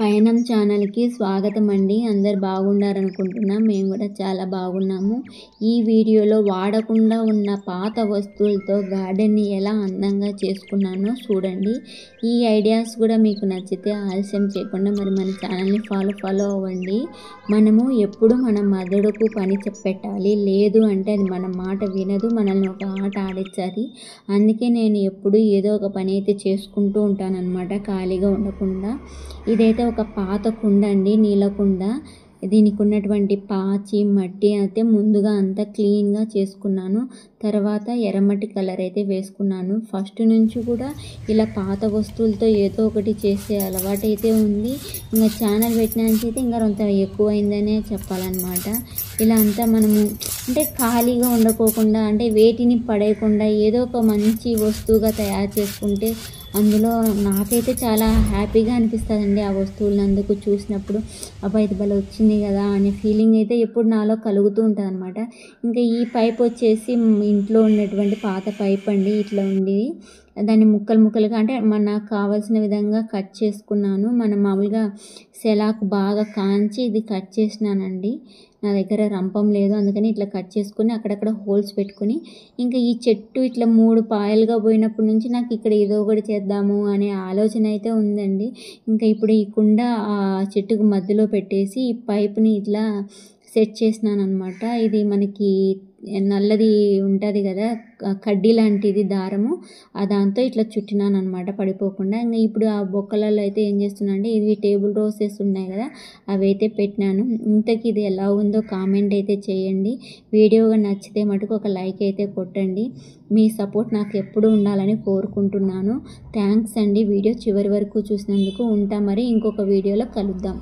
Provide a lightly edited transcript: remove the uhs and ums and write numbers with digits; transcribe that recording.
పయనం ఛానల్‌కి స్వాగతం అండి. అందరూ బాగున్నారనుకుంటున్నా. మేము కూడా చాలా బాగున్నాము. ఈ వీడియోలో వాడకుండా ఉన్న పాత వస్తువులతో గార్డెన్‌ని ఎలా అందంగా చేసుకున్నానో చూడండి. ఈ ఐడియాస్ కూడా మీకు నచ్చితే ఆలస్యం చేయకుండా మరి మన ఛానల్‌ని ఫాలో అవ్వండి. మనము ఎప్పుడు మన మెదడుకు పని చెప్పెట్టాలి. లేదు అంటే అది మన మాట వినదు. మనల్ని ఒక ఆట ఆడించాలి. అందుకే నేను ఎప్పుడు ఏదో ఒక పని అయితే చేసుకుంటూ ఉంటానన్నమాట ఖాళీగా ఉండకుండా. ఇదైతే ఒక పాత కుండ అండి, నీళ్ళ కుండ. దీనికి ఉన్నటువంటి పాచి మట్టి అయితే ముందుగా అంతా క్లీన్గా చేసుకున్నాను. తర్వాత ఎర్రమట్టి కలర్ అయితే వేసుకున్నాను. ఫస్ట్ నుంచి కూడా ఇలా పాత వస్తువులతో ఏదో ఒకటి చేసే అలవాటు అయితే ఉంది. ఇంకా ఛానల్ పెట్టిన నుంచి అయితే ఇంకా కొంత ఎక్కువైందనే చెప్పాలన్నమాట. ఇలా అంతా మనము అంటే ఖాళీగా ఉండకోకుండా అంటే వేటిని పడేయకుండా ఏదో ఒక మంచి వస్తువుగా తయారు చేసుకుంటే అందులో నాకైతే చాలా హ్యాపీగా అనిపిస్తుందండి. ఆ వస్తువులను అందుకు చూసినప్పుడు అబ్బా ఇది భలే వచ్చింది కదా అనే ఫీలింగ్ అయితే ఎప్పుడు నాలో కలుగుతూ ఉంటుంది అనమాట. ఇంకా ఈ పైప్ వచ్చేసి ఇంట్లో ఉన్నటువంటి పాత పైప్ అండి. ఇట్లా ఉంది, దాన్ని ముక్కలుగా అంటే నాకు కావాల్సిన విధంగా కట్ చేసుకున్నాను. మనం మామూలుగా సెలాకు బాగా కాంచి ఇది కట్ చేసినానండి. నా దగ్గర రంపం లేదు, అందుకని ఇట్లా కట్ చేసుకుని అక్కడక్కడ హోల్స్ పెట్టుకుని ఇంకా ఈ చెట్టు ఇట్లా 3 పాయలుగా పోయినప్పటి నుంచి నాకు ఇక్కడ ఏదో ఒకటి చేద్దాము అనే ఆలోచన అయితే ఉందండి. ఇంకా ఇప్పుడు ఈ కుండ ఆ చెట్టుకు మధ్యలో పెట్టేసి ఈ పైప్ని ఇట్లా సెట్ చేసినాను అనమాట. ఇది మనకి నల్లది ఉంటుంది కదా కడ్డీ లాంటిది దారము, దాంతో ఇట్లా చుట్టినాను అనమాట పడిపోకుండా. ఇంకా ఇప్పుడు ఆ బొక్కలలో అయితే ఏం చేస్తున్నా అంటే ఇవి టేబుల్ రోసెస్ ఉన్నాయి కదా అవి అయితే పెట్టినాను. ఇంతకీ ఇది ఎలా ఉందో కామెంట్ అయితే చేయండి. వీడియోగా నచ్చితే మటుకు ఒక లైక్ అయితే కొట్టండి. మీ సపోర్ట్ నాకు ఎప్పుడు ఉండాలని కోరుకుంటున్నాను. థ్యాంక్స్ అండి వీడియో చివరి వరకు చూసినందుకు. ఉంటా మరి ఇంకొక వీడియోలో కలుద్దాం.